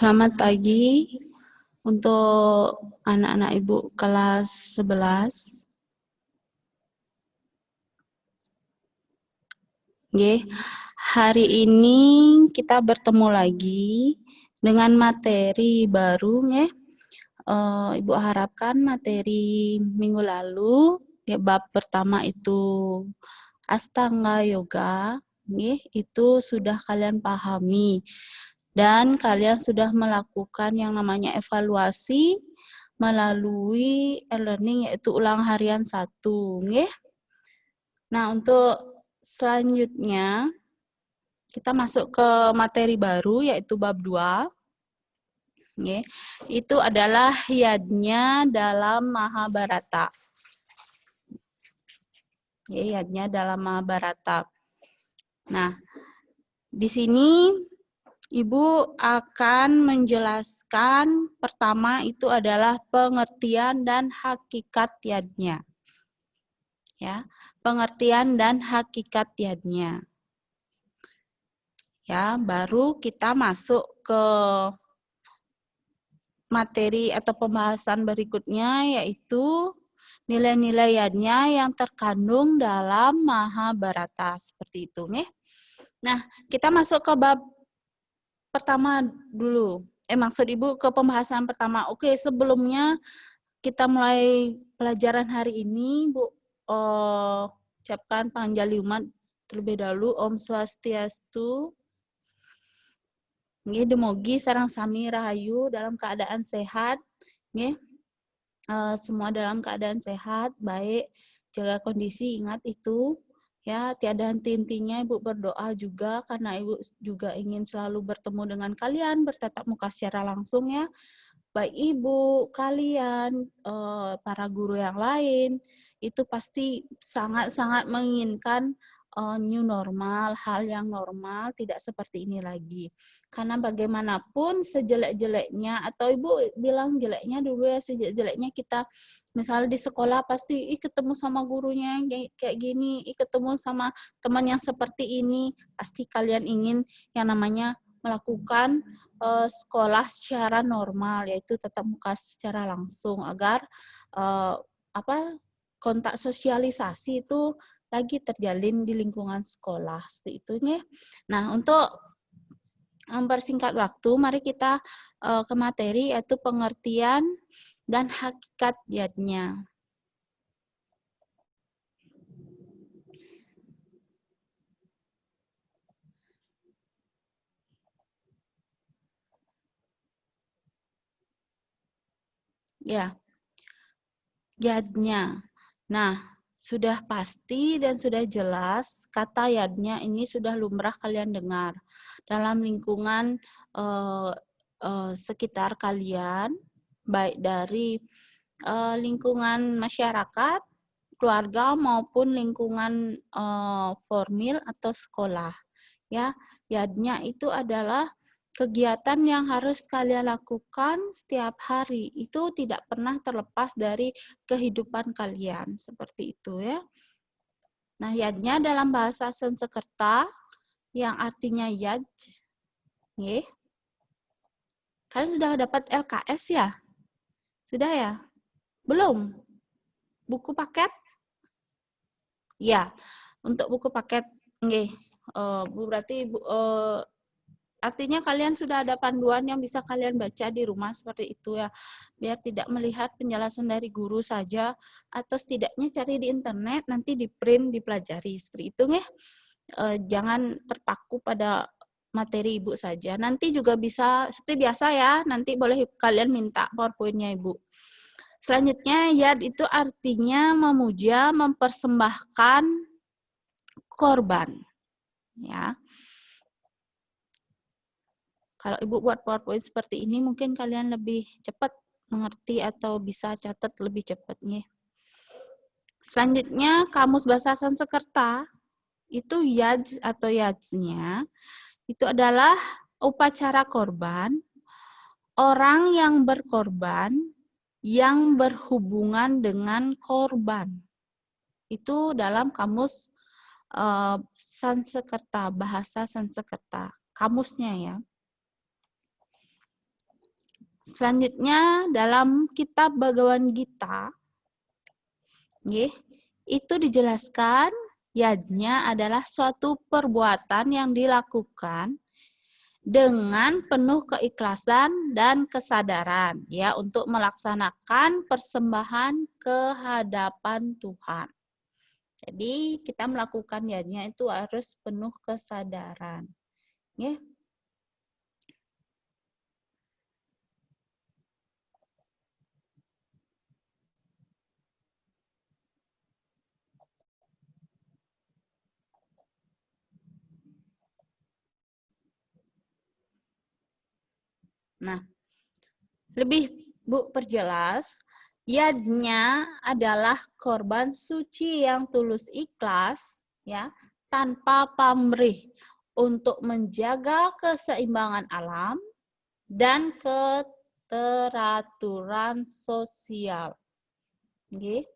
Selamat pagi untuk anak-anak Ibu kelas 11. Nggih, hari ini kita bertemu lagi dengan materi baru nggih. Ibu harapkan materi minggu lalu ya, bab pertama itu Astanga Yoga nggih, itu sudah kalian pahami. Dan kalian sudah melakukan yang namanya evaluasi melalui e-learning yaitu ulang harian 1, nggih. Nah, untuk selanjutnya kita masuk ke materi baru yaitu bab 2. Nggih. Itu adalah yadnya dalam Mahabharata. Yadnya dalam Mahabharata. Nah, di sini Ibu akan menjelaskan pertama itu adalah pengertian dan hakikat yadnya. Ya, pengertian dan hakikat yadnya. Ya, baru kita masuk ke materi atau pembahasan berikutnya yaitu nilai-nilai yadnya yang terkandung dalam Mahabharata seperti itu nih. Nah, kita masuk ke bab pertama dulu. Maksud Ibu ke pembahasan pertama. Oke, sebelumnya kita mulai pelajaran hari ini, Bu, ucapkan pangjaliumat terlebih dahulu. Om Swastiastu. Nggih, demogi sareng sami rahayu dalam keadaan sehat. Nggih. Semua dalam keadaan sehat, baik, jaga kondisi, ingat itu. Ya, tiada henti-hentinya Ibu berdoa juga karena Ibu juga ingin selalu bertemu dengan kalian, bertatap muka secara langsung ya. Baik Ibu, kalian, para guru yang lain, itu pasti sangat-sangat menginginkan new normal, hal yang normal, tidak seperti ini lagi. Karena bagaimanapun sejelek-jeleknya, atau Ibu bilang jeleknya dulu ya, sejelek-jeleknya kita misalnya di sekolah pasti ketemu sama gurunya kayak gini, ketemu sama teman yang seperti ini, pasti kalian ingin yang namanya melakukan sekolah secara normal, yaitu tatap muka secara langsung agar kontak sosialisasi itu lagi terjalin di lingkungan sekolah seperti itu ya. Nah, untuk mempersingkat waktu, mari kita ke materi yaitu pengertian dan hakikat yadnya. Ya, yadnya. Nah, sudah pasti dan sudah jelas kata yadnya ini sudah lumrah kalian dengar dalam lingkungan sekitar kalian, baik dari lingkungan masyarakat, keluarga maupun lingkungan formal atau sekolah. Ya, yadnya itu adalah kegiatan yang harus kalian lakukan setiap hari. Itu tidak pernah terlepas dari kehidupan kalian. Seperti itu ya. Nah, yadnya dalam bahasa Sanskerta yang artinya yaj. Nggih. Kalian sudah dapat LKS ya? Sudah ya? Belum? Buku paket? Ya, untuk buku paket nggih. Bu berarti artinya kalian sudah ada panduan yang bisa kalian baca di rumah seperti itu ya. Biar tidak melihat penjelasan dari guru saja atau setidaknya cari di internet nanti di print dipelajari seperti itu ya. Jangan terpaku pada materi Ibu saja. Nanti juga bisa seperti biasa ya, nanti boleh kalian minta PowerPoint-nya Ibu. Selanjutnya yad itu artinya memuja, mempersembahkan korban. Ya. Kalau Ibu buat PowerPoint seperti ini, mungkin kalian lebih cepat mengerti atau bisa catat lebih cepat. Nih. Selanjutnya, kamus bahasa Sanskerta, itu yaj atau yajnya, itu adalah upacara korban, orang yang berkorban, yang berhubungan dengan korban. Itu dalam kamus Sanskerta, bahasa Sanskerta, kamusnya ya. Selanjutnya dalam kitab Bhagavad Gita, itu dijelaskan yajna adalah suatu perbuatan yang dilakukan dengan penuh keikhlasan dan kesadaran ya untuk melaksanakan persembahan ke hadapan Tuhan. Jadi kita melakukan yajna itu harus penuh kesadaran. Ya. Nah, lebih Bu perjelas, yajna adalah korban suci yang tulus ikhlas ya, tanpa pamrih untuk menjaga keseimbangan alam dan keteraturan sosial. Okay.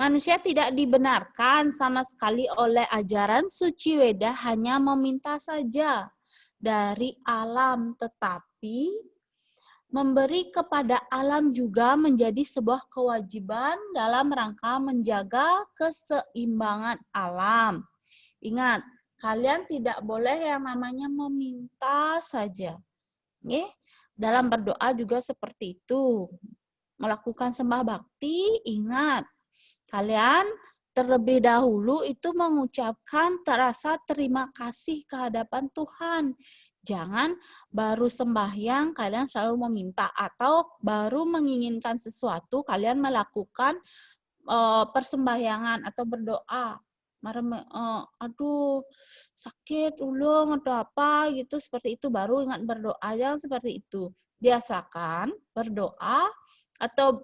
Manusia tidak dibenarkan sama sekali oleh ajaran suci Weda hanya meminta saja dari alam, tetapi memberi kepada alam juga menjadi sebuah kewajiban dalam rangka menjaga keseimbangan alam. Ingat, kalian tidak boleh yang namanya meminta saja. Dalam berdoa juga seperti itu. Melakukan sembah bakti, ingat, kalian terlebih dahulu itu mengucapkan rasa terima kasih ke hadapan Tuhan. Jangan baru sembahyang kalian selalu meminta, atau baru menginginkan sesuatu kalian melakukan persembahyangan atau berdoa. Aduh sakit ulung atau apa gitu, seperti itu baru ingat berdoa. Jangan seperti itu. Biasakan berdoa atau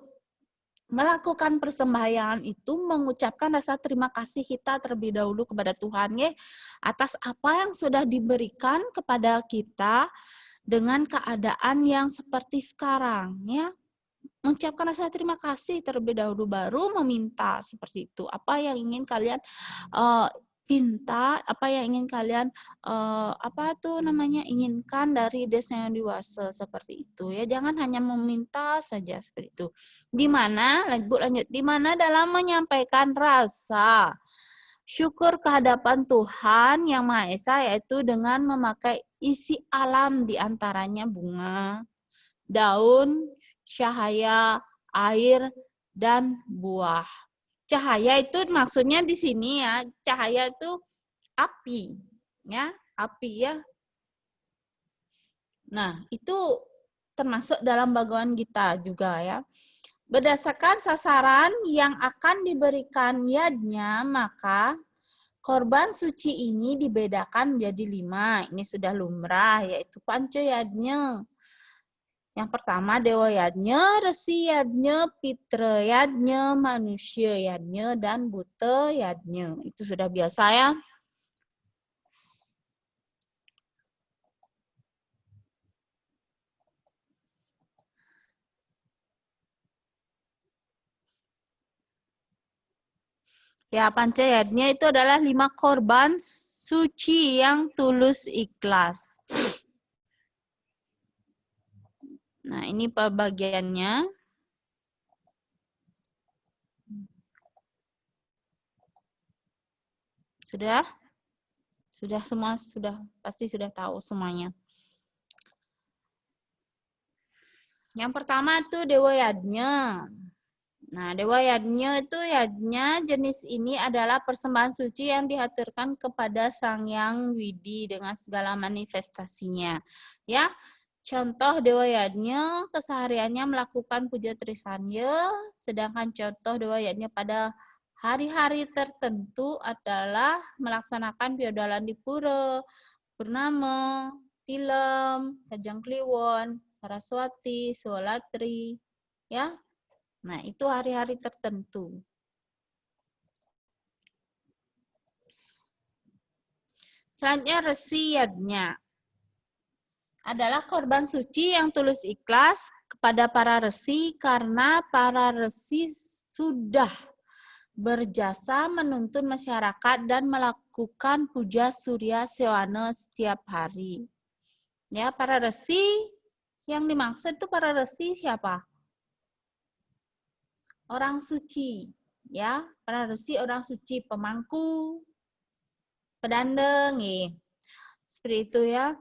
melakukan persembahyangan itu mengucapkan rasa terima kasih kita terlebih dahulu kepada Tuhan ya, atas apa yang sudah diberikan kepada kita dengan keadaan yang seperti sekarang ya. Mengucapkan rasa terima kasih terlebih dahulu baru meminta, seperti itu. Apa yang ingin kalian pinta, apa yang ingin kalian inginkan dari desa yang dewasa, seperti itu ya. Jangan hanya meminta saja seperti itu. Di mana dalam menyampaikan rasa syukur kehadapan Tuhan Yang Maha Esa, yaitu dengan memakai isi alam, diantaranya bunga, daun, cahaya, air, dan buah. Cahaya itu maksudnya di sini ya, cahaya itu api, ya, api ya. Nah, itu termasuk dalam Bhagavad Gita juga ya. Berdasarkan sasaran yang akan diberikan yajna, maka korban suci ini dibedakan menjadi 5. Ini sudah lumrah, yaitu panca yajna. Yang pertama Dewa Yajna, Resi Yajna, Pitra Yajna, Manusia Yajna, dan Buta Yajna. Itu sudah biasa ya. Ya, panca yajna itu adalah 5 korban suci yang tulus ikhlas. Nah, ini pembagiannya. Sudah? Sudah semua, pasti sudah tahu semuanya. Yang pertama itu Dewa Yajna. Nah, Dewa Yajna itu yajna jenis ini adalah persembahan suci yang dihaturkan kepada Sang Yang Widi dengan segala manifestasinya. Ya, contoh Dewa Yajna kesehariannya melakukan puja Trisanya, sedangkan contoh Dewa Yajna pada hari-hari tertentu adalah melaksanakan piodalan di pura, Purnama, Tilem, Kajang Kliwon, Saraswati, Suwalatri, ya. Nah, itu hari-hari tertentu. Selanjutnya Resi Yajna adalah korban suci yang tulus ikhlas kepada para resi, karena para resi sudah berjasa menuntun masyarakat dan melakukan puja Surya Sewana setiap hari. Ya, para resi Yang dimaksud itu para resi siapa? Orang suci, ya. Para resi orang suci, pemangku, pedandeng, seperti itu ya.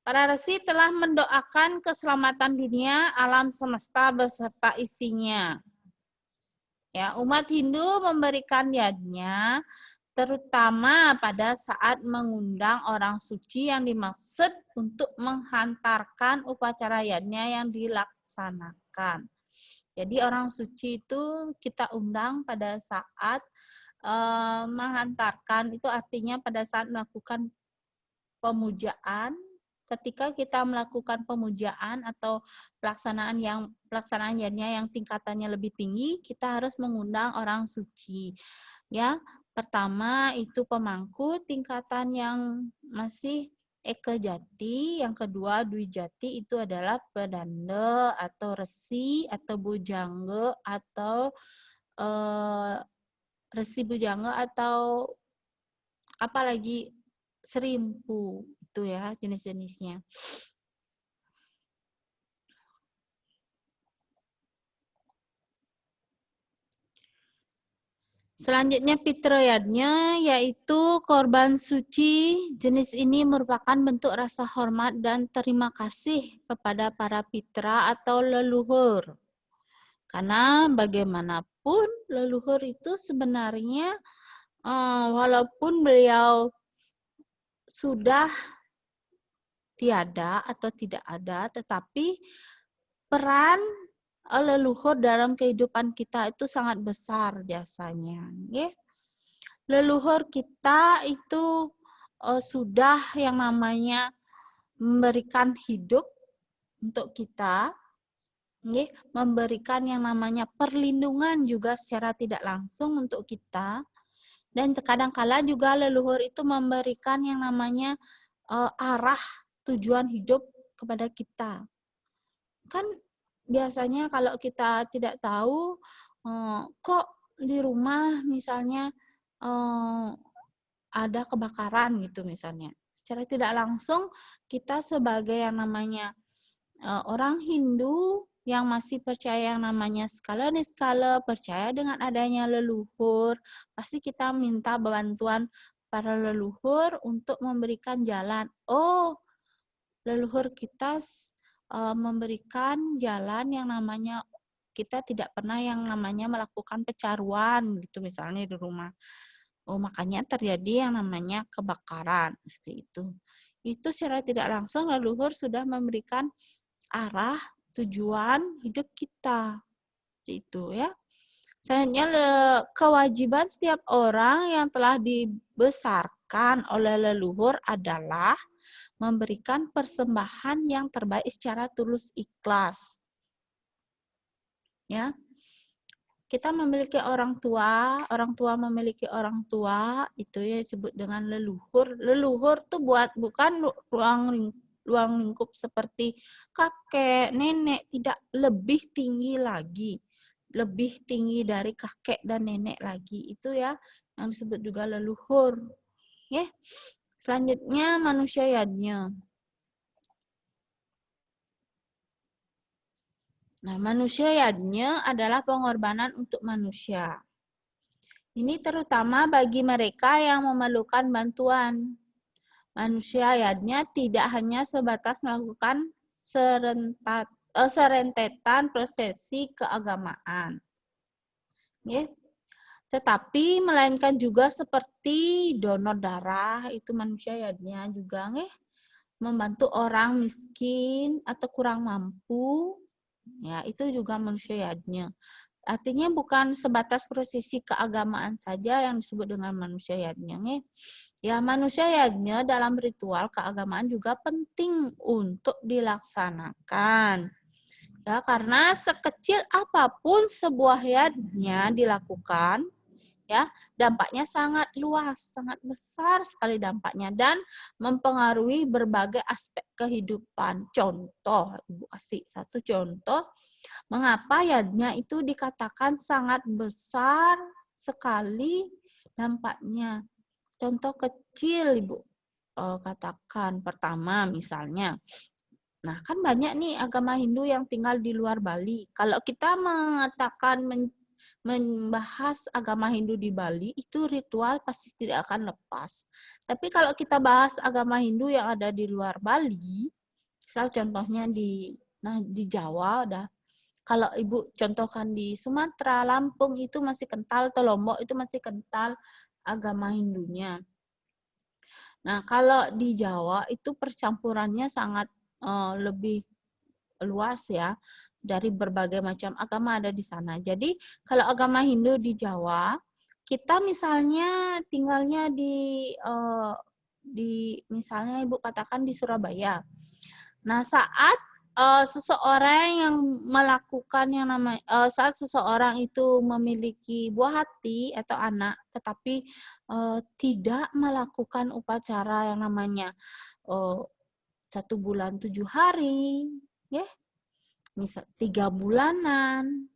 Para resi telah mendoakan keselamatan dunia, alam semesta beserta isinya. Ya, umat Hindu memberikan yadnya terutama pada saat mengundang orang suci yang dimaksud untuk menghantarkan upacara yadnya yang dilaksanakan. Jadi orang suci itu kita undang pada saat menghantarkan, itu artinya pada saat melakukan pemujaan. Ketika kita melakukan pemujaan atau pelaksanaan yadnya yang tingkatannya lebih tinggi, kita harus mengundang orang suci. Ya, pertama itu pemangku tingkatan yang masih Eka Jati, yang kedua Dwi Jati itu adalah pedanda atau resi atau bujangga atau resi bujangga atau apalagi serimpu itu ya jenis-jenisnya. Selanjutnya fitriyatnya yaitu korban suci. Jenis ini merupakan bentuk rasa hormat dan terima kasih kepada para pitra atau leluhur. Karena bagaimanapun leluhur itu sebenarnya walaupun beliau sudah tiada atau tidak ada, tetapi peran leluhur dalam kehidupan kita itu sangat besar jasanya. Ya. Leluhur kita itu sudah yang namanya memberikan hidup untuk kita, ya, memberikan yang namanya perlindungan juga secara tidak langsung untuk kita, dan kadang-kala juga leluhur itu memberikan yang namanya arah tujuan hidup kepada kita. Kan biasanya kalau kita tidak tahu, kok di rumah misalnya ada kebakaran gitu misalnya. Secara tidak langsung kita sebagai yang namanya orang Hindu yang masih percaya yang namanya skala niskala, percaya dengan adanya leluhur, pasti kita minta bantuan para leluhur untuk memberikan jalan. Oh, leluhur kita memberikan jalan yang namanya kita tidak pernah yang namanya melakukan pecaruan gitu misalnya di rumah. Oh, makanya terjadi yang namanya kebakaran seperti itu. Itu secara tidak langsung leluhur sudah memberikan arah tujuan hidup kita. Seperti itu ya. Selanjutnya kewajiban setiap orang yang telah dibesarkan oleh leluhur adalah memberikan persembahan yang terbaik secara tulus ikhlas. Ya. Kita memiliki orang tua memiliki orang tua, itu ya disebut dengan leluhur. Leluhur tuh bukan ruang lingkup seperti kakek, nenek, tidak, lebih tinggi lagi. Lebih tinggi dari kakek dan nenek lagi. Itu ya yang disebut juga leluhur. Ya. Selanjutnya manusia yadnya. Nah, manusia yadnya adalah pengorbanan untuk manusia. Ini terutama bagi mereka yang memerlukan bantuan. Manusia yadnya tidak hanya sebatas melakukan serentetan prosesi keagamaan. Ya. Tetapi melainkan juga seperti donor darah, itu manusia yadnya juga membantu orang miskin atau kurang mampu. Ya, itu juga manusia yadnya. Artinya bukan sebatas prosesi keagamaan saja yang disebut dengan manusia yadnya. Ya, manusia yadnya dalam ritual keagamaan juga penting untuk dilaksanakan. Ya, karena sekecil apapun sebuah yadnya dilakukan, ya, dampaknya sangat luas, sangat besar sekali dampaknya dan mempengaruhi berbagai aspek kehidupan. Contoh, Ibu kasih satu contoh mengapa yadnya itu dikatakan sangat besar sekali dampaknya. Contoh kecil Ibu katakan, pertama misalnya Nah, kan banyak nih agama Hindu yang tinggal di luar Bali. Kalau kita mengatakan membahas agama Hindu di Bali, itu ritual pasti tidak akan lepas. Tapi kalau kita bahas agama Hindu yang ada di luar Bali, misal contohnya di Jawa, udah. Kalau Ibu contohkan di Sumatera, Lampung itu masih kental, atau Lombok itu masih kental agama Hindunya. Nah, kalau di Jawa itu percampurannya sangat lebih luas ya, dari berbagai macam agama ada di sana. Jadi kalau agama Hindu di Jawa, kita misalnya tinggalnya di misalnya Ibu katakan di Surabaya. Nah, saat seseorang yang melakukan yang namanya saat seseorang itu memiliki buah hati atau anak, tetapi tidak melakukan upacara yang namanya 1 bulan 7 hari, ya, misal 3 bulanan,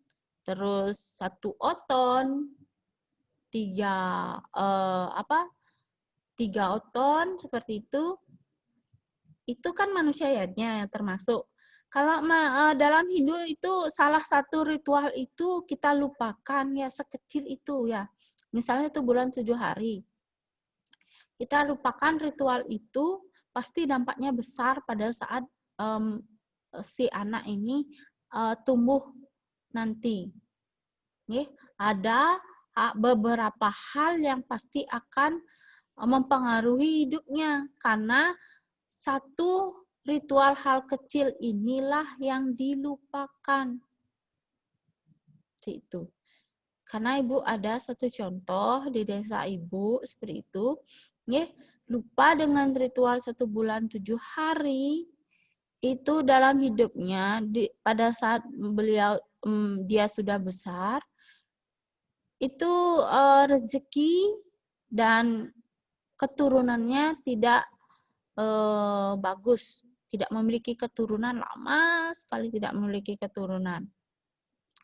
terus 1 oton, 3 oton seperti itu kan manusianya yang termasuk. Kalau dalam Hindu itu salah satu ritual itu kita lupakan ya, sekecil itu ya. Misalnya 1 bulan 7 hari. Kita lupakan ritual itu, pasti dampaknya besar pada saat si anak ini tumbuh nanti. Ada beberapa hal yang pasti akan mempengaruhi hidupnya, karena satu ritual hal kecil inilah yang dilupakan. Itu. Karena Ibu ada satu contoh di desa Ibu seperti itu, lupa dengan ritual 1 bulan 7 hari, itu dalam hidupnya pada saat dia sudah besar, itu rezeki dan keturunannya tidak bagus, tidak memiliki keturunan, lama sekali tidak memiliki keturunan.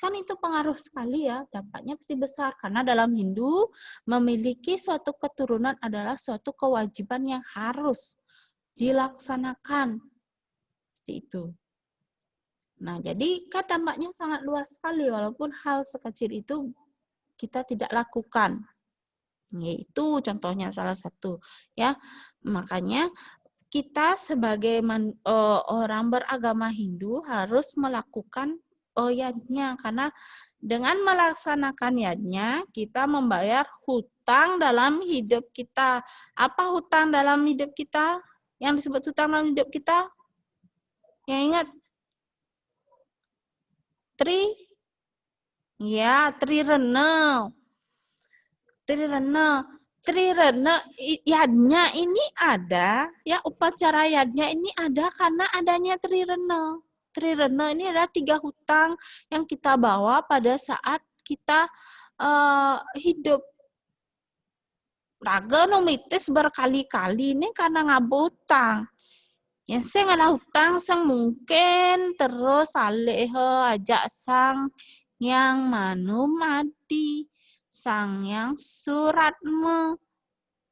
Kan itu pengaruh sekali ya, dampaknya pasti besar. Karena dalam Hindu, memiliki suatu keturunan adalah suatu kewajiban yang harus dilaksanakan. Seperti itu. Nah, jadi kan dampaknya sangat luas sekali, walaupun hal sekecil itu kita tidak lakukan. Yaitu contohnya salah satu. Ya, makanya kita sebagai orang beragama Hindu harus melakukan yadnya, karena dengan melaksanakan yadnya kita membayar hutang dalam hidup kita. Apa hutang dalam hidup kita? Yang disebut hutang dalam hidup kita? Yang ingat? Trirena. Trirena yadnya ini ada, ya, upacara yadnya ini ada karena adanya Trirena. Trirena ini adalah 3 hutang yang kita bawa pada saat kita hidup. Raga nomitis berkali-kali ini karena ngabutang. Yang sing ada hutang sang mungkin terus saleh ajak sang yang manu mati, sang yang suratmu.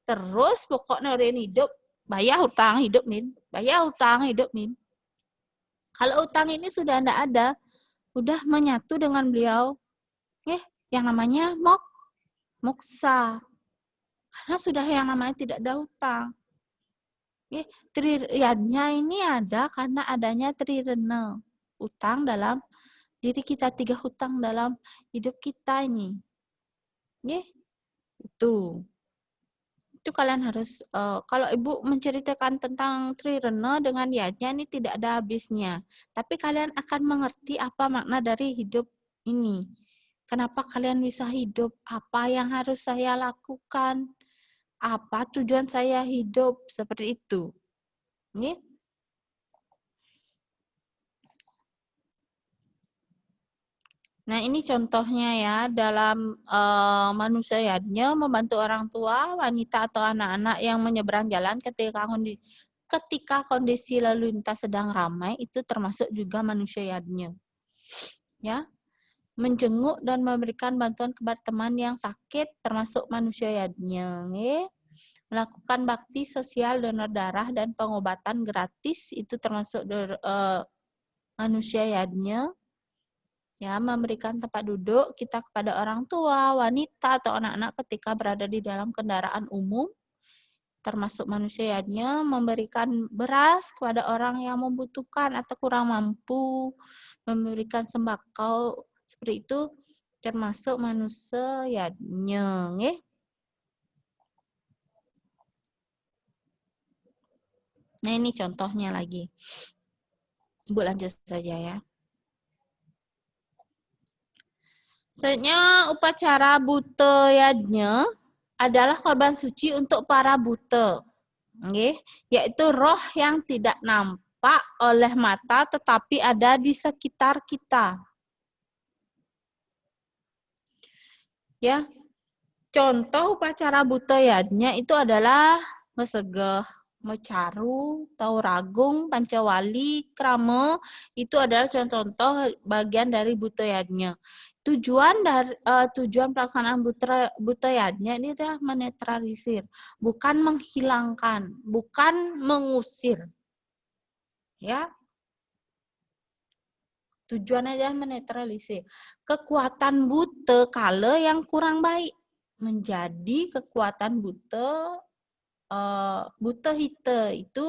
Terus pokoknya orang hidup, bayar hutang hidup, Min. Bayar hutang hidup, Min. Kalau hutang ini sudah tidak ada, udah menyatu dengan beliau, yang namanya moksa. Karena sudah yang namanya tidak ada hutang. Triyadnya ini ada karena adanya trirena. Hutang dalam diri kita, 3 hutang dalam hidup kita ini. Itu kalian harus, kalau Ibu menceritakan tentang Trirena dengan yadnya ini tidak ada habisnya. Tapi kalian akan mengerti apa makna dari hidup ini. Kenapa kalian bisa hidup? Apa yang harus saya lakukan? Apa tujuan saya hidup? Seperti itu. Nah, ini contohnya ya, dalam manusia yadnya membantu orang tua, wanita atau anak-anak yang menyeberang jalan ketika kondisi lalu lintas sedang ramai, itu termasuk juga manusia yadnya. Ya, menjenguk dan memberikan bantuan kepada teman yang sakit termasuk manusia yadnya. melakukan bakti sosial donor darah dan pengobatan gratis, itu termasuk manusia yadnya, ya, memberikan tempat duduk kita kepada orang tua, wanita, atau anak-anak ketika berada di dalam kendaraan umum, termasuk manusia yadnya, memberikan beras kepada orang yang membutuhkan atau kurang mampu, memberikan sembako, seperti itu, termasuk manusia yadnya, nggih. Nah, ini contohnya lagi. Ibu lanjut saja ya. Selanjutnya, upacara buta yadnya adalah korban suci untuk para buta, yaitu roh yang tidak nampak oleh mata tetapi ada di sekitar kita. Ya, contoh upacara buta yadnya itu adalah mesegeh, mecaru, tauragung, pancawali, krama, itu adalah contoh-contoh bagian dari buta yadnya. Tujuan pelaksanaan buta yadnya ini adalah menetralisir, bukan menghilangkan, bukan mengusir. Ya. Tujuannya adalah menetralisir kekuatan buta kala yang kurang baik menjadi kekuatan buta hita, itu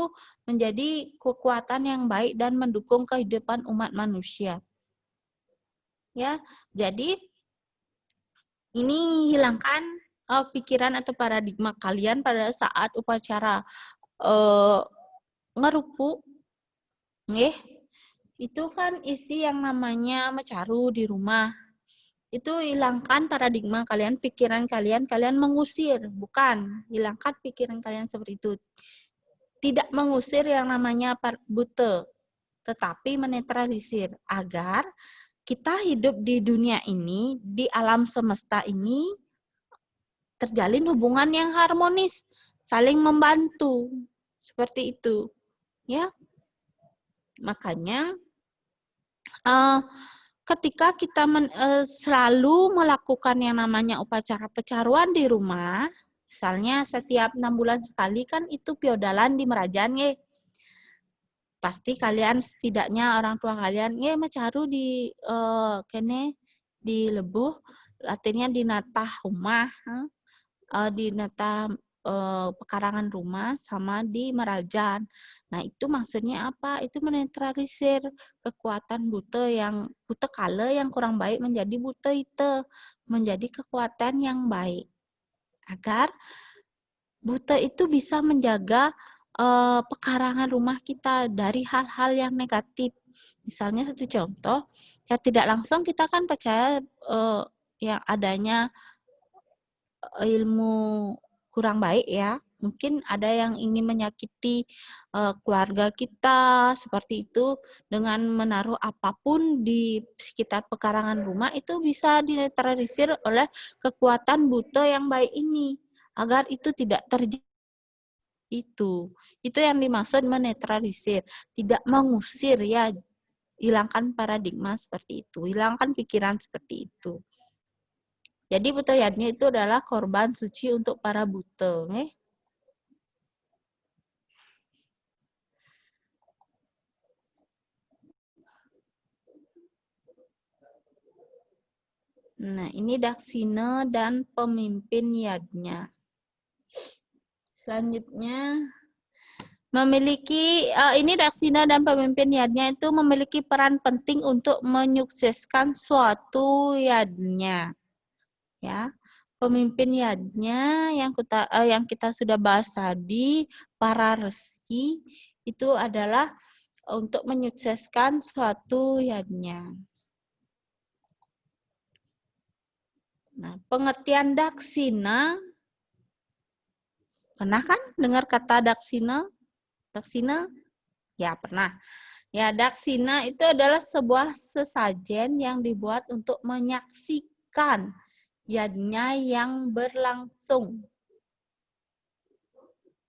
menjadi kekuatan yang baik dan mendukung kehidupan umat manusia. Ya, jadi ini hilangkan pikiran atau paradigma kalian pada saat upacara ngerupu, itu kan isi yang namanya mecaru di rumah. Itu hilangkan paradigma kalian, pikiran kalian mengusir, bukan. Hilangkan pikiran kalian seperti itu. Tidak mengusir yang namanya buta, tetapi menetralisir agar kita hidup di dunia ini, di alam semesta ini, terjalin hubungan yang harmonis, saling membantu, seperti itu, ya. Makanya ketika kita selalu melakukan yang namanya upacara pecaruan di rumah, misalnya setiap 6 bulan sekali kan itu piodalan di Merajan, pasti kalian setidaknya orang tua kalian mecaru di kene di lebuh, artinya di natah rumah, di natah pekarangan rumah sama di Merajan. Nah, itu maksudnya apa? Itu menetralisir kekuatan buta kala yang kurang baik menjadi buta hita, menjadi kekuatan yang baik. Agar buta itu bisa menjaga pekarangan rumah kita dari hal-hal yang negatif. Misalnya satu contoh, ya tidak langsung kita kan percaya yang adanya ilmu kurang baik ya. Mungkin ada yang ingin menyakiti keluarga kita seperti itu dengan menaruh apapun di sekitar pekarangan rumah, itu bisa dinetralisir oleh kekuatan buta yang baik ini agar itu tidak terjadi. Itu yang dimaksud menetralisir, tidak mengusir ya. Hilangkan paradigma seperti itu, hilangkan pikiran seperti itu. Jadi buta yadnya itu adalah korban suci untuk para buta. Nah, ini daksina dan pemimpin yadnya. Selanjutnya, ini daksina dan pemimpin yadnya itu memiliki peran penting untuk menyukseskan suatu yadnya. Ya. Pemimpin yadnya yang kita sudah bahas tadi, para resi, itu adalah untuk menyukseskan suatu yadnya. Nah, pengertian daksina, pernah kan dengar kata daksina? Daksina? Ya, pernah. Ya, daksina itu adalah sebuah sesajen yang dibuat untuk menyaksikan yadnya yang berlangsung.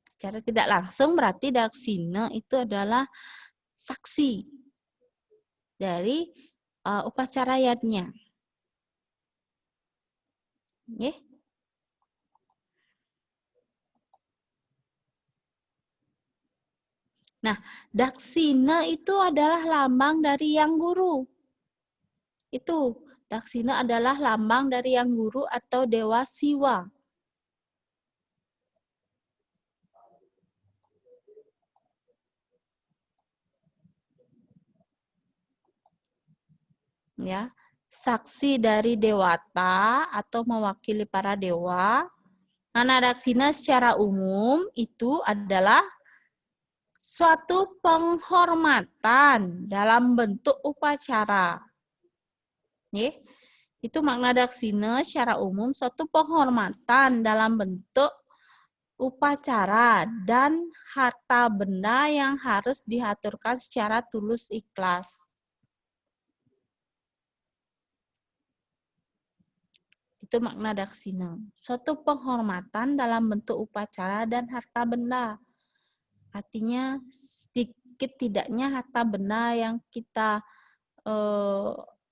Secara tidak langsung berarti daksina itu adalah saksi dari upacara yadnya. Nah, daksina itu adalah lambang dari yang guru. Itu, daksina adalah lambang dari yang guru atau dewa Siwa. Ya, saksi dari dewata atau mewakili para dewa. Nana daksina secara umum itu adalah suatu penghormatan dalam bentuk upacara. Itu makna daksina secara umum suatu penghormatan dalam bentuk upacara dan harta benda yang harus diaturkan secara tulus ikhlas. Itu makna daksina. Suatu penghormatan dalam bentuk upacara dan harta benda. Artinya sedikit tidaknya harta benda yang kita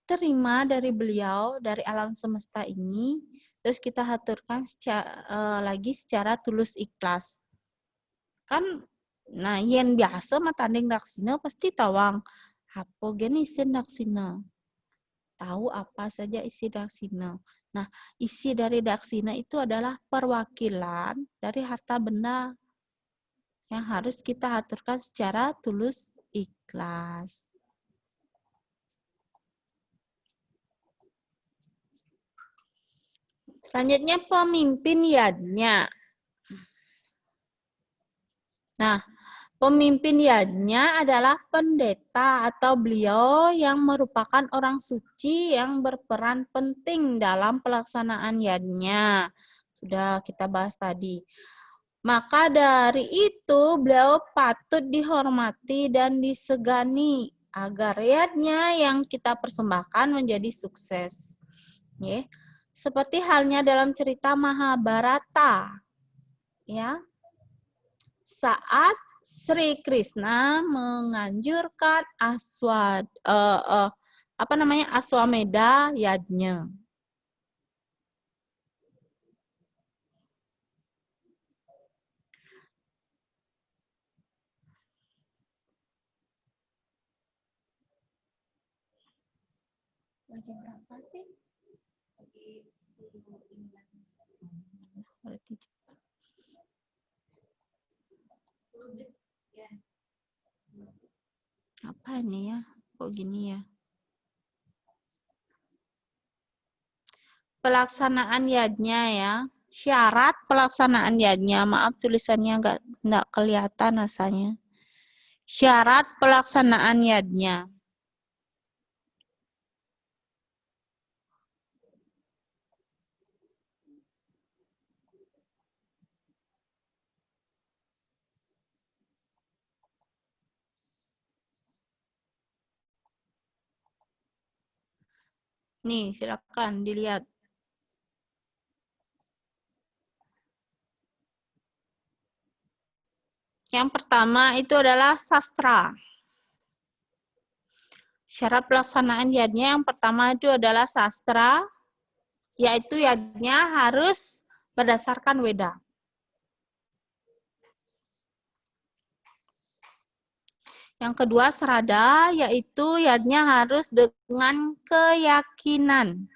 terima dari beliau, dari alam semesta ini, terus kita aturkan lagi secara tulus ikhlas. Kan, nah yen biasa mah tanding daksina pasti tawang apa genisin daksina. Tahu apa saja isi daksina. Nah, isi dari daksina itu adalah perwakilan dari harta benda yang harus kita aturkan secara tulus ikhlas. Selanjutnya pemimpin yadnya. Nah, pemimpin yadnya adalah pendeta atau beliau yang merupakan orang suci yang berperan penting dalam pelaksanaan yadnya. Sudah kita bahas tadi. Maka dari itu beliau patut dihormati dan disegani agar yadnya yang kita persembahkan menjadi sukses. Seperti halnya dalam cerita Mahabharata. Ya. Saat Sri Krishna menganjurkan Aswamedha Yajna. Lagi berapa sih? Lagi 10-15 berarti. Apa ini ya? Kok gini ya? Pelaksanaan yadnya ya. Syarat pelaksanaan yadnya. Maaf tulisannya nggak kelihatan rasanya. Syarat pelaksanaan yadnya. Nih, silakan dilihat. Yang pertama itu adalah sastra. Syarat pelaksanaan yadnya yang pertama itu adalah sastra, yaitu yadnya harus berdasarkan Weda. Yang kedua serada, yaitu yadnya harus dengan keyakinan.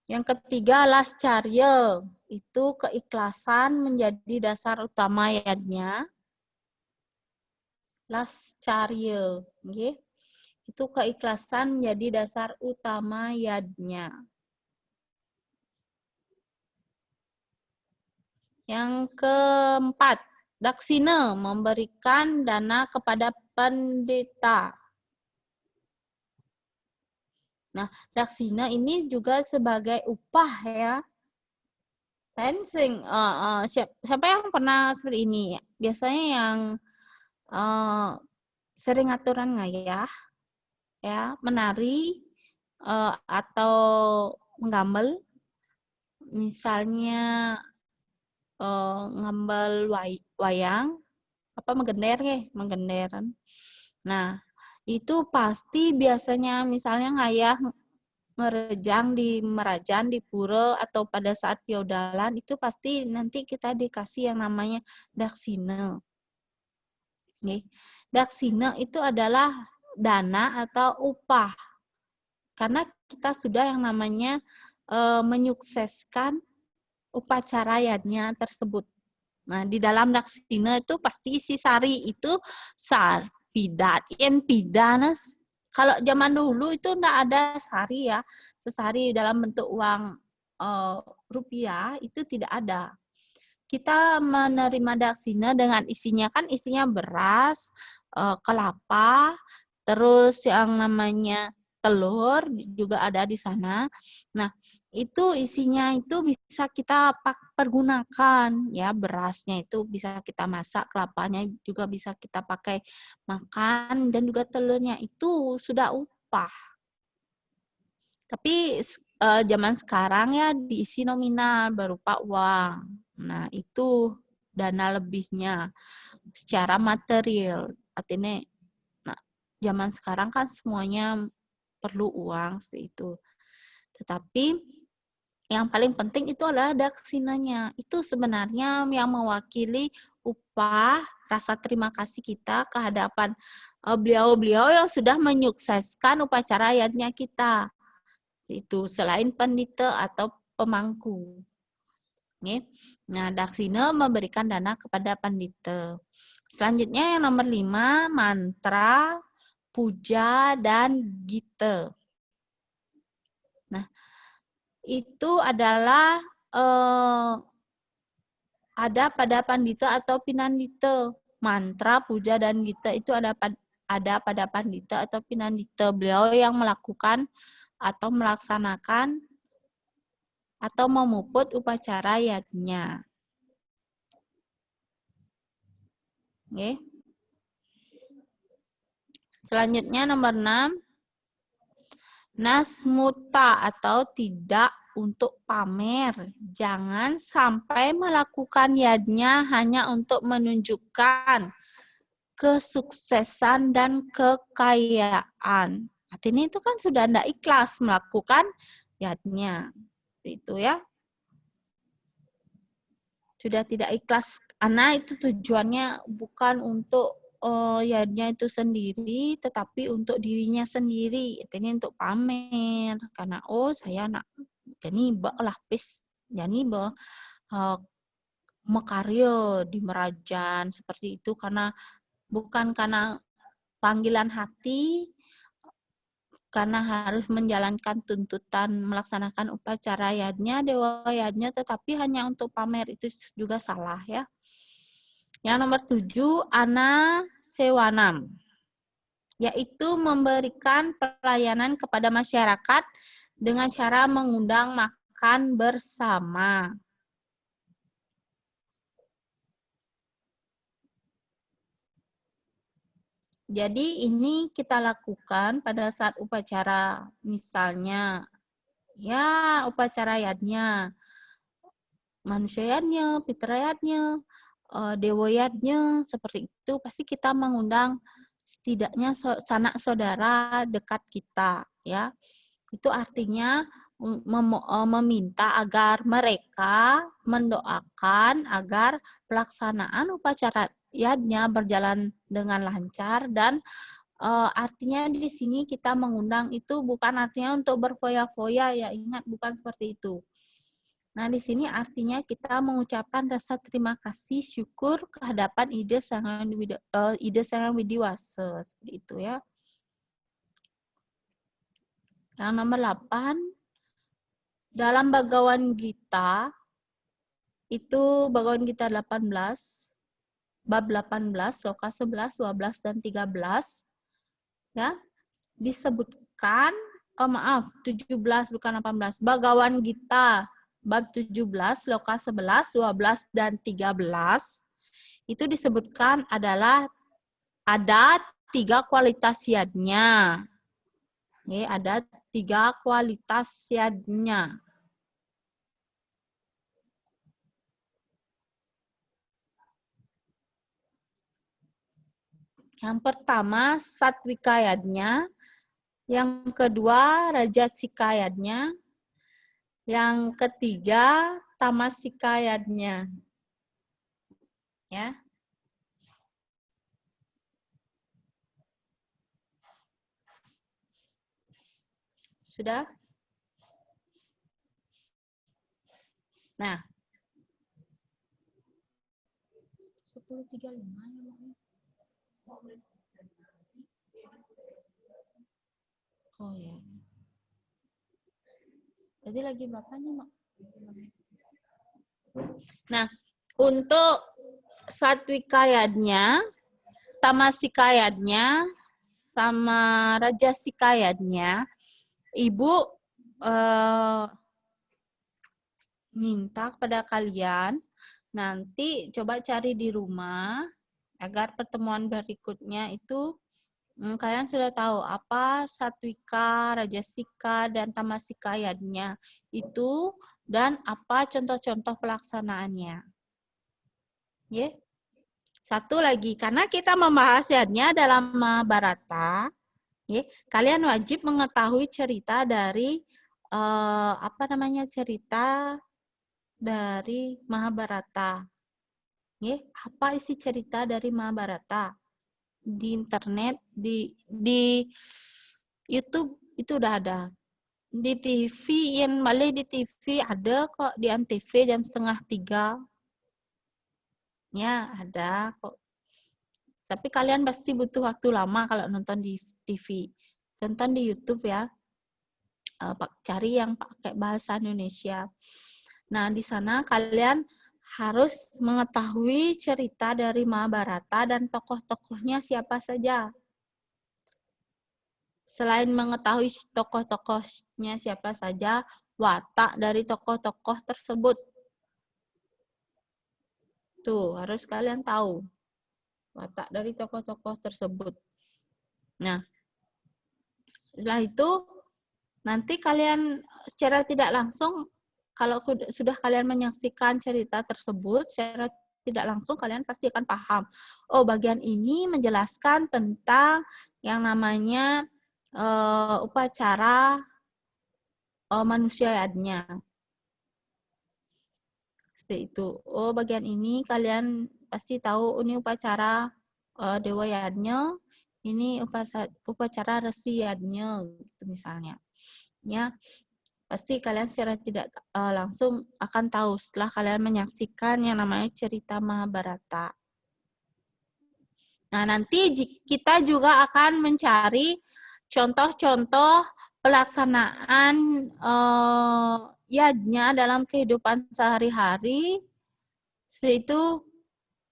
Yang ketiga lascarya, itu keikhlasan menjadi dasar utama yadnya. Lascarya, okay? Itu keikhlasan menjadi dasar utama yadnya. Yang keempat, daksina, memberikan dana kepada pendeta. Nah, daksina ini juga sebagai upah ya. Tensing, siapa yang pernah seperti ini? Biasanya yang sering aturan ngayah, ya, menari atau menggambel, misalnya ngambel wayang, apa menggender menggenderan. Nah, itu pasti biasanya misalnya ngayah ngerejang di Merajan, di Pura, atau pada saat feudalan, itu pasti nanti kita dikasih yang namanya daksina. Daksina itu adalah dana atau upah. Karena kita sudah yang namanya menyukseskan upacara yadnya tersebut. Nah, di dalam daksina itu pasti isi sari itu pidat, pidanas. Kalau zaman dulu itu enggak ada sari ya. Sesari dalam bentuk uang rupiah itu tidak ada. Kita menerima daksina dengan isinya beras, kelapa, terus yang namanya telur juga ada di sana. Nah, itu isinya itu bisa kita pergunakan ya, berasnya itu bisa kita masak, kelapanya juga bisa kita pakai makan, dan juga telurnya itu sudah upah. Tapi zaman sekarang ya diisi nominal berupa uang. Nah, itu dana lebihnya secara material. Artinya, nah, zaman sekarang kan semuanya perlu uang seperti itu. Tetapi yang paling penting itu adalah daksinanya. Itu sebenarnya yang mewakili upah, rasa terima kasih kita ke hadapan beliau-beliau yang sudah menyukseskan upacara yadnya kita. Itu selain pendeta atau pemangku. Nah, daksina memberikan dana kepada pendeta. Selanjutnya yang nomor 5, mantra, puja, dan gita. Nah, itu adalah ada pada pandita atau pinandita. Mantra, puja, dan gita itu ada pada pandita atau pinandita. Beliau yang melakukan atau melaksanakan atau memuput upacara yadnya. Oke. Selanjutnya nomor 6. Nasmuta atau tidak untuk pamer. Jangan sampai melakukan yadnya hanya untuk menunjukkan kesuksesan dan kekayaan. Artinya itu kan sudah tidak ikhlas melakukan yadnya. Itu ya. Sudah tidak ikhlas, karena itu tujuannya bukan untuk yadnya itu sendiri, tetapi untuk dirinya sendiri. Artinya untuk pamer. Karena saya nak jadi lah pis, jadi mekarya di Merajan seperti itu, karena bukan karena panggilan hati, karena harus menjalankan tuntutan melaksanakan upacara yadnya, dewa yadnya, tetapi hanya untuk pamer, itu juga salah ya. Yang nomor 7, ana sewanam, yaitu memberikan pelayanan kepada masyarakat dengan cara mengundang makan bersama. Jadi ini kita lakukan pada saat upacara, misalnya ya upacara yadnya, manusia yadnya, pitra yadnya, dewa yadnya, seperti itu pasti kita mengundang setidaknya sanak saudara dekat kita ya. Itu artinya meminta agar mereka mendoakan agar pelaksanaan upacara yadnya berjalan dengan lancar, dan artinya di sini kita mengundang itu bukan artinya untuk berfoya-foya ya, ingat bukan seperti itu. Nah, di sini artinya kita mengucapkan rasa terima kasih, syukur kehadapan Ida Sang Widiwasa, seperti itu ya. Yang nomor 8, dalam Bhagavad Gita, itu Bhagavad Gita 18, bab 18, sloka 11, 12, dan 13, ya, disebutkan, 17 bukan 18, Bhagavad Gita, bab 17, sloka 11, 12, dan 13, itu disebutkan adalah ada 3 kualitas yadnya. Oke, ada 3 kualitas yadnya. Yang pertama, satwika yadnya, Yang kedua, Rajasikayatnya. Yang ketiga, Tamasikayatnya. Ya. Sudah? Nah. 10.35 ya, oh ya. Jadi lagi berapa nih, Mak? Nah, untuk Satwikayatnya, Tamasikayatnya, sama Rajasikayatnya, Ibu minta kepada kalian nanti coba cari di rumah agar pertemuan berikutnya itu kalian sudah tahu apa Satwika, Rajasika, dan Tamasikayatnya itu dan apa contoh-contoh pelaksanaannya. Ya. Satu lagi, karena kita membahasnya dalam Mahabharata, ya, kalian wajib mengetahui cerita dari cerita dari Mahabharata. Ya, apa isi cerita dari Mahabharata? Di internet, di YouTube itu udah ada. Di TV, yang malah di TV ada kok, di Antv jam 2:30. Ya, ada kok. Tapi kalian pasti butuh waktu lama kalau nonton di TV. Tonton di YouTube ya. Cari yang pakai bahasa Indonesia. Nah, di sana kalian harus mengetahui cerita dari Mahabharata dan tokoh-tokohnya siapa saja. Selain mengetahui tokoh-tokohnya siapa saja, watak dari tokoh-tokoh tersebut. Tuh, harus kalian tahu watak dari tokoh-tokoh tersebut. Nah, setelah itu nanti kalian secara tidak langsung, kalau sudah kalian menyaksikan cerita tersebut, secara tidak langsung kalian pasti akan paham. Oh, bagian ini menjelaskan tentang yang namanya upacara manusia yadnya. Seperti itu. Oh, bagian ini kalian pasti tahu ini upacara Dewa Yadnya, ini upacara Resi Yadnya, gitu misalnya. Ya, pasti kalian secara tidak langsung akan tahu setelah kalian menyaksikan yang namanya cerita Mahabharata. Nah, nanti kita juga akan mencari contoh-contoh pelaksanaan yadnya dalam kehidupan sehari-hari, itu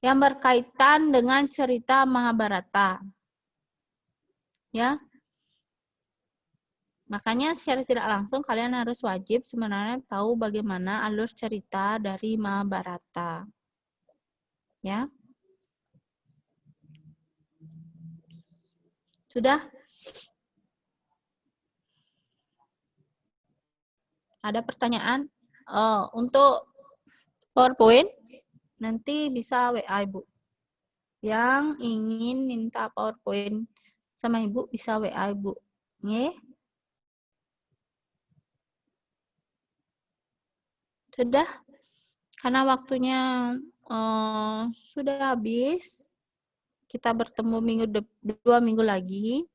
yang berkaitan dengan cerita Mahabharata. Ya. Makanya secara tidak langsung kalian harus wajib sebenarnya tahu bagaimana alur cerita dari Mahabharata. Ya. Sudah? Ada pertanyaan? Untuk PowerPoint, nanti bisa WA Ibu. Yang ingin minta PowerPoint sama Ibu, bisa WA Ibu. Nge? Sudah? Karena waktunya sudah habis. Kita bertemu 2 minggu lagi.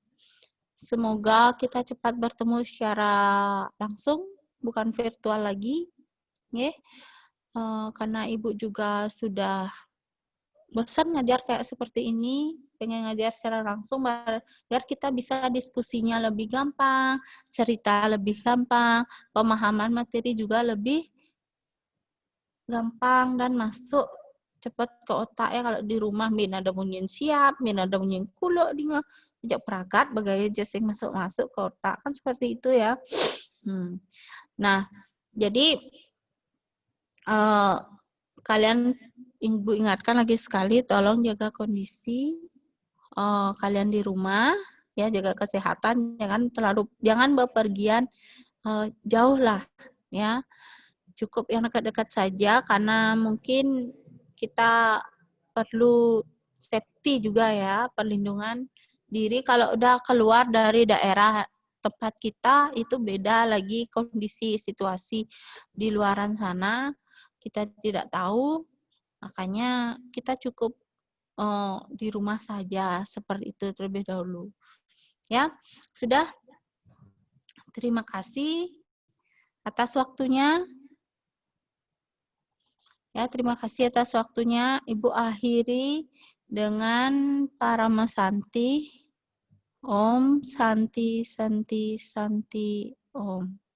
Semoga kita cepat bertemu secara langsung, bukan virtual lagi. Ya. Karena Ibu juga sudah bosan ngajar kayak seperti ini, pengen ngajar secara langsung biar kita bisa diskusinya lebih gampang, cerita lebih gampang, pemahaman materi juga lebih gampang dan masuk cepat ke otak ya. Kalau di rumah min ada bunyiin siap, min ada bunyiin kulo dengan sejak perangkat bagai jasing masuk-masuk ke otak, kan seperti itu ya. Nah, jadi kalian Ibu ingatkan lagi sekali, tolong jaga kondisi kalian di rumah, ya, jaga kesehatan, jangan bepergian jauh lah, ya. Cukup yang dekat-dekat saja, karena mungkin kita perlu safety juga ya, perlindungan diri kalau udah keluar dari daerah tempat kita itu beda lagi kondisi situasi di luaran sana, kita tidak tahu, makanya kita cukup di rumah saja seperti itu terlebih dahulu. Ya, sudah. Terima kasih atas waktunya. Ya, terima kasih atas waktunya. Ibu akhiri dengan Parama Santi. Om Santi Santi Santi Om.